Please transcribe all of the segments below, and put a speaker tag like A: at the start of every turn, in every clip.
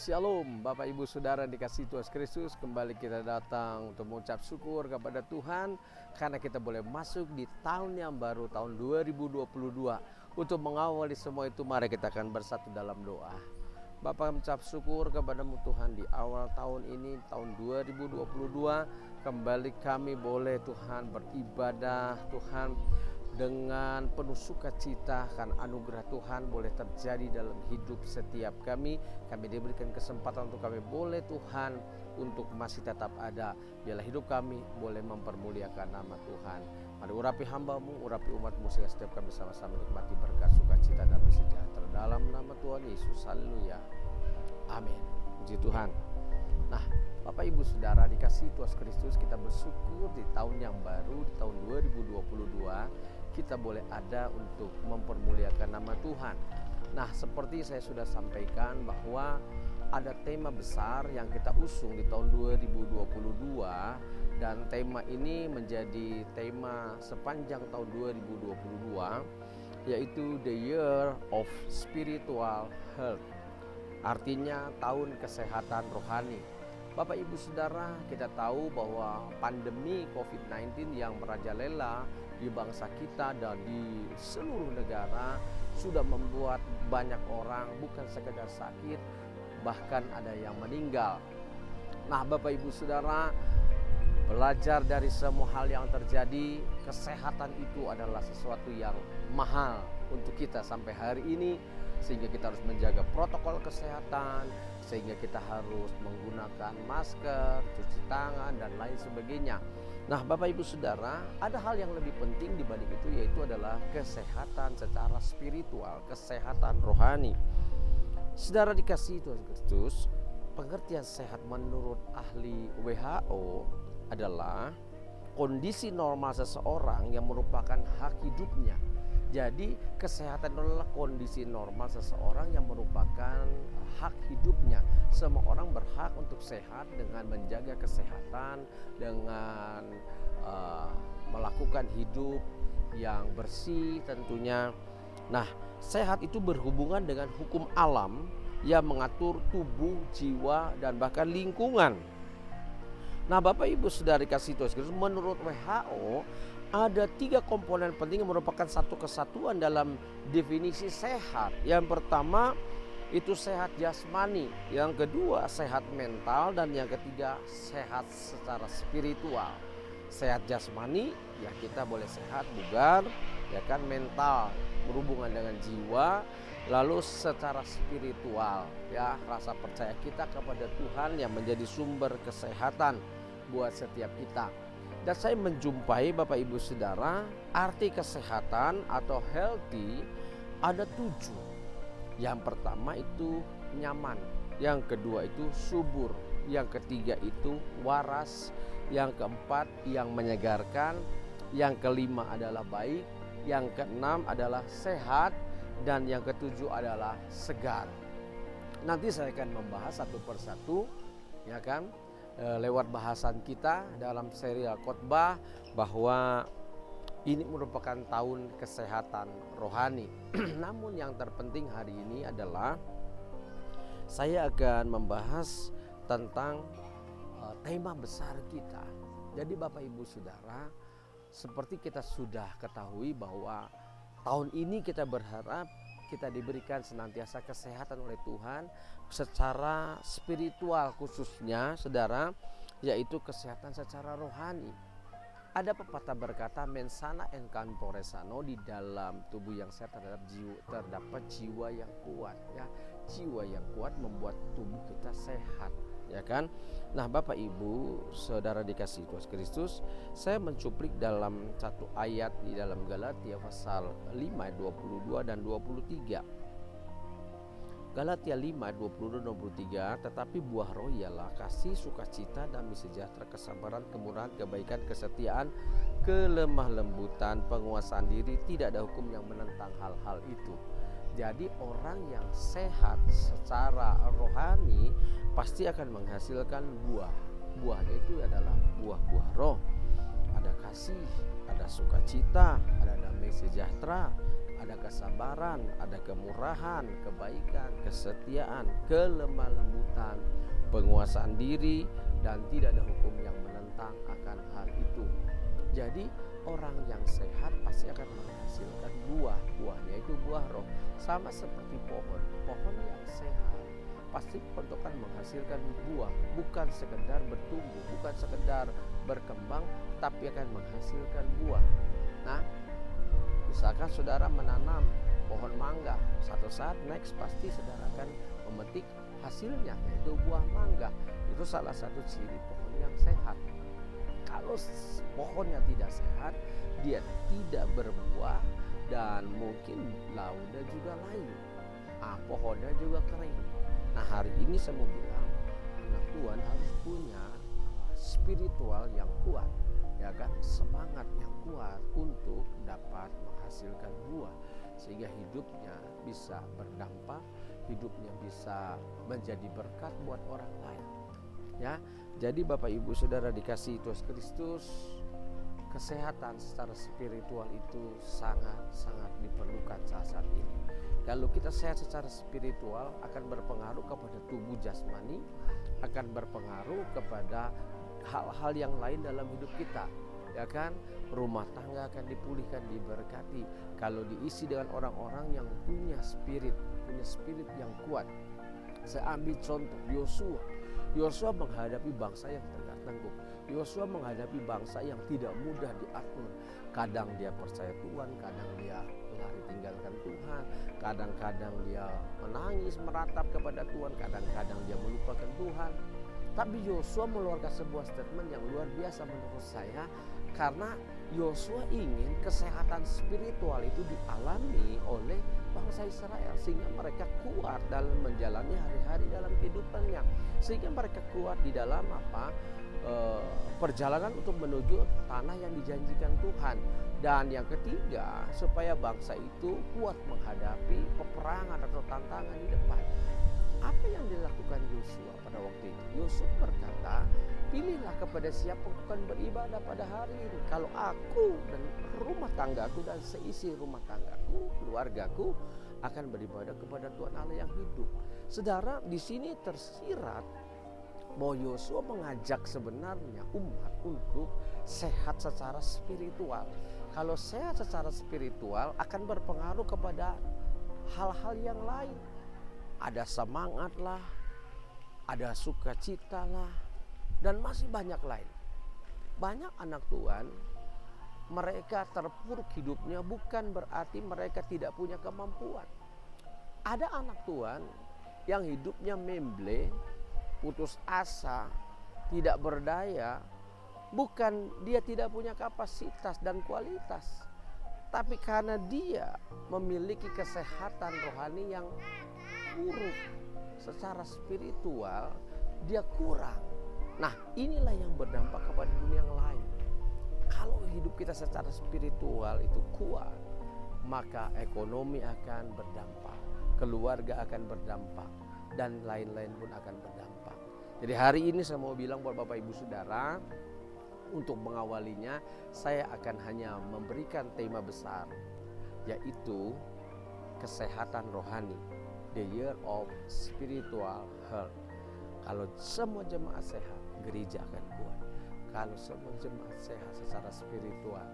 A: Shalom Bapak Ibu Saudara dikasihi Tuhan Kristus. Kembali kita datang untuk mengucap syukur kepada Tuhan karena kita boleh masuk di tahun yang baru, tahun 2022. Untuk mengawali semua itu, mari kita akan bersatu dalam doa. Bapak mengucap syukur kepadamu Tuhan, di awal tahun ini, tahun 2022, kembali kami boleh Tuhan beribadah Tuhan dengan penuh sukacita, karena anugerah Tuhan boleh terjadi dalam hidup setiap kami. Kami diberikan kesempatan untuk kami boleh Tuhan untuk masih tetap ada. Biarlah hidup kami boleh mempermuliakan nama Tuhan. Mari urapi hamba-Mu, urapi umat-Mu, sehingga setiap kami sama-sama nikmati berkat sukacita dan sejahtera dalam nama Tuhan Yesus. Haleluya, amin. Puji Tuhan. Nah, Bapak Ibu Saudara dikasihi Tuhan Kristus, kita bersyukur di tahun yang baru, di tahun 2022 kita boleh ada untuk mempermuliakan nama Tuhan. Nah, seperti saya sudah sampaikan bahwa ada tema besar yang kita usung di tahun 2022, dan tema ini menjadi tema sepanjang tahun 2022, yaitu The Year of Spiritual Health. Artinya tahun kesehatan rohani. Bapak Ibu Saudara, kita tahu bahwa pandemi COVID-19 yang merajalela di bangsa kita dan di seluruh negara sudah membuat banyak orang bukan sekedar sakit, bahkan ada yang meninggal. Nah, Bapak Ibu Saudara, belajar dari semua hal yang terjadi, kesehatan itu adalah sesuatu yang mahal untuk kita sampai hari ini, sehingga kita harus menjaga protokol kesehatan, sehingga kita harus menggunakan masker, cuci tangan, dan lain sebagainya. Nah, Bapak Ibu Saudara, ada hal yang lebih penting dibanding itu, yaitu adalah kesehatan secara spiritual, kesehatan rohani. Saudara dikasihi Tuhan Kristus, pengertian sehat menurut ahli WHO adalah kondisi normal seseorang yang merupakan hak hidupnya. Jadi kesehatan adalah kondisi normal seseorang yang merupakan hak hidupnya. Semua orang berhak untuk sehat dengan menjaga kesehatan, dengan melakukan hidup yang bersih tentunya. Nah, sehat itu berhubungan dengan hukum alam yang mengatur tubuh, jiwa, dan bahkan lingkungan. Nah, Bapak Ibu Saudara dikasihi Tuhan Kristus, menurut WHO ada 3 komponen penting yang merupakan satu kesatuan dalam definisi sehat. Yang pertama itu sehat jasmani, yang kedua sehat mental, dan yang ketiga sehat secara spiritual. Sehat jasmani, ya kita boleh sehat, bugar, ya kan, mental berhubungan dengan jiwa. Lalu secara spiritual, ya rasa percaya kita kepada Tuhan yang menjadi sumber kesehatan buat setiap kita. Dan saya menjumpai Bapak Ibu Saudara, arti kesehatan atau healthy ada 7. Yang pertama itu nyaman, yang kedua itu subur, yang ketiga itu waras, yang keempat yang menyegarkan, yang kelima adalah baik, yang keenam adalah sehat, dan yang ketujuh adalah segar. Nanti saya akan membahas satu persatu, ya kan, lewat bahasan kita dalam serial khotbah, bahwa ini merupakan tahun kesehatan rohani. Namun yang terpenting hari ini adalah saya akan membahas tentang tema besar kita. Jadi Bapak Ibu Saudara, seperti kita sudah ketahui bahwa tahun ini kita berharap kita diberikan senantiasa kesehatan oleh Tuhan secara spiritual khususnya, Saudara, yaitu kesehatan secara rohani. Ada pepatah berkata, mensana en corpore sano, di dalam tubuh yang sehat terdapat jiwa yang kuat, ya. Jiwa yang kuat membuat tubuh kita sehat, ya kan? Nah, Bapak Ibu Saudara dikasihi Tuhan Kristus, saya mencuplik dalam satu ayat di dalam Galatia pasal 5 22 dan 23. Galatia 5 22 dan 23, tetapi buah roh ialah kasih, sukacita, damai sejahtera, kesabaran, kemurahan, kebaikan, kesetiaan, kelemah lembutan, penguasaan diri. Tidak ada hukum yang menentang hal-hal itu. Jadi orang yang sehat secara rohani pasti akan menghasilkan buah. Buahnya itu adalah buah-buah roh. Ada kasih, ada sukacita, ada damai sejahtera, ada kesabaran, ada kemurahan, kebaikan, kesetiaan, kelemah lembutan, kejahatan, penguasaan diri, dan tidak ada hukum yang menentang akan hal itu. Jadi orang yang sehat pasti akan menghasilkan buah. Buahnya itu buah roh. Sama seperti pohon. Pohon yang sehat pasti akan menghasilkan buah. Bukan sekedar bertumbuh, bukan sekedar berkembang, tapi akan menghasilkan buah. Nah, misalkan saudara menanam pohon mangga, satu saat next pasti saudara akan memetik hasilnya, yaitu buah mangga. Itu salah satu ciri pohon yang sehat. Kalau pohonnya tidak sehat, dia tidak berbuah dan mungkin daunnya juga layu. Pohonnya juga kering. Nah, hari ini saya mau bilang, anak Tuhan harus punya spiritual yang kuat, ya kan, semangat yang kuat untuk dapat menghasilkan buah, sehingga hidupnya bisa berdampak, hidupnya bisa menjadi berkat buat orang lain. Ya, jadi Bapak Ibu Saudara dikasihi Tuhan Kristus, kesehatan secara spiritual itu sangat-sangat diperlukan saat ini. Kalau kita sehat secara spiritual akan berpengaruh kepada tubuh jasmani, akan berpengaruh kepada hal-hal yang lain dalam hidup kita, ya kan? Rumah tangga akan dipulihkan, diberkati kalau diisi dengan orang-orang yang punya spirit yang kuat. Saya ambil contoh Yosua. Yosua menghadapi bangsa yang tegak tengkuk. Yosua menghadapi bangsa yang tidak mudah diatur. Kadang dia percaya Tuhan, kadang dia lari tinggalkan Tuhan, kadang-kadang dia menangis meratap kepada Tuhan, kadang-kadang dia melupakan Tuhan. Tapi Yosua mengeluarkan sebuah statement yang luar biasa menurut saya, karena Yosua ingin kesehatan spiritual itu dialami oleh bangsa Israel, sehingga mereka kuat dalam menjalani hari-hari dalam kehidupannya, sehingga mereka kuat di dalam perjalanan untuk menuju tanah yang dijanjikan Tuhan. Dan yang ketiga, supaya bangsa itu kuat menghadapi peperangan atau tantangan di depan. Apa yang dilakukan Yosua pada waktu itu? Yosua berkata, pilihlah kepada siapa akan beribadah pada hari ini. Kalau aku dan rumah tanggaku dan seisi rumah tanggaku, keluargaku akan beribadah kepada Tuhan Allah yang hidup. Saudara, di sini tersirat bahwa Yosua mengajak sebenarnya umat untuk sehat secara spiritual. Kalau sehat secara spiritual akan berpengaruh kepada hal-hal yang lain. Ada semangat lah, ada sukacita lah, dan masih banyak lain. Banyak anak Tuhan, mereka terpuruk hidupnya bukan berarti mereka tidak punya kemampuan. Ada anak Tuhan yang hidupnya memble, putus asa, tidak berdaya, bukan dia tidak punya kapasitas dan kualitas, tapi karena dia memiliki kesehatan rohani yang buruk, secara spiritual dia kurang. Nah, inilah yang berdampak kepada dunia yang lain. Kalau hidup kita secara spiritual itu kuat, maka ekonomi akan berdampak, keluarga akan berdampak, dan lain-lain pun akan berdampak. Jadi hari ini saya mau bilang buat Bapak Ibu Saudara, untuk mengawalinya saya akan hanya memberikan tema besar, yaitu kesehatan rohani, the year of spiritual health. Kalau semua jemaat sehat, gereja akan kuat. Kalau semua jemaat sehat secara spiritual,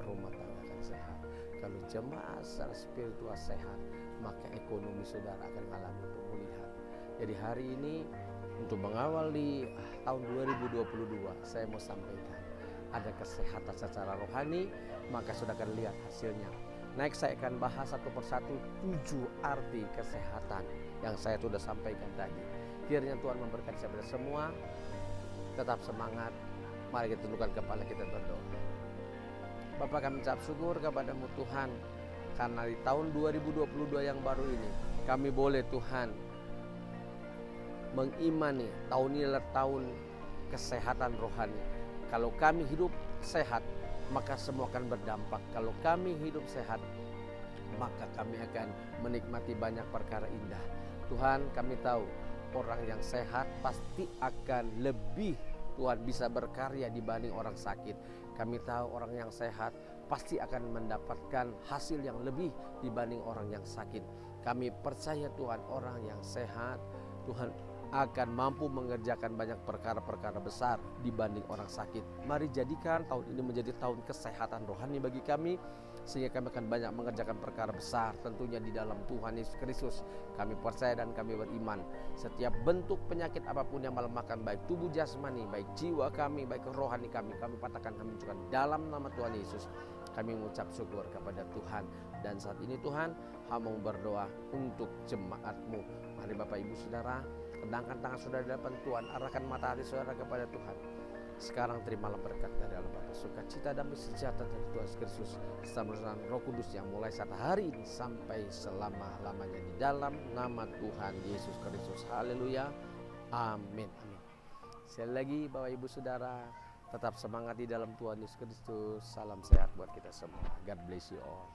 A: rumah tangga akan sehat. Kalau jemaat secara spiritual sehat, maka ekonomi saudara akan mengalami pemulihan. Jadi hari ini untuk mengawali tahun 2022, saya mau sampaikan ada kesehatan secara rohani, maka saudara akan lihat hasilnya. Next saya akan bahas satu persatu 7 arti kesehatan yang saya sudah sampaikan tadi. Kiranya Tuhan memberkati kepada semua. Tetap semangat. Mari kita tundukkan kepala kita berdoa. Bapa, kami ucap syukur kepada-Mu Tuhan, karena di tahun 2022 yang baru ini kami boleh Tuhan mengimani tahun ini adalah tahun kesehatan rohani. Kalau kami hidup sehat, maka semua akan berdampak. Kalau kami hidup sehat, maka kami akan menikmati banyak perkara indah. Tuhan, kami tahu orang yang sehat pasti akan lebih Tuhan bisa berkarya dibanding orang sakit. Kami tahu orang yang sehat pasti akan mendapatkan hasil yang lebih dibanding orang yang sakit. Kami percaya Tuhan, orang yang sehat Tuhan akan mampu mengerjakan banyak perkara-perkara besar dibanding orang sakit. Mari jadikan tahun ini menjadi tahun kesehatan rohani bagi kami, sehingga kami akan banyak mengerjakan perkara besar tentunya di dalam Tuhan Yesus Kristus. Kami percaya dan kami beriman, setiap bentuk penyakit apapun yang melemahkan baik tubuh jasmani, baik jiwa kami, baik rohani kami patahkan, kami hancurkan dalam nama Tuhan Yesus. Kami mengucap syukur kepada Tuhan. Dan saat ini Tuhan, hamba mau berdoa untuk jemaat-Mu. Mari Bapak Ibu Saudara, rendahkan tangan saudara di hadapan Tuhan, arahkan mata hati saudara kepada Tuhan. Sekarang terimalah berkat dari Allah Bapa, sukacita, damai sejahtera dari Tuhan Yesus Kristus, serta bersama Roh Kudus yang mulai saat hari ini sampai selama-lamanya, di dalam nama Tuhan Yesus Kristus. Haleluya. Amin. Amin. Sekali lagi Bapak Ibu Saudara, tetap semangat di dalam Tuhan Yesus Kristus. Salam sehat buat kita semua. God bless you all.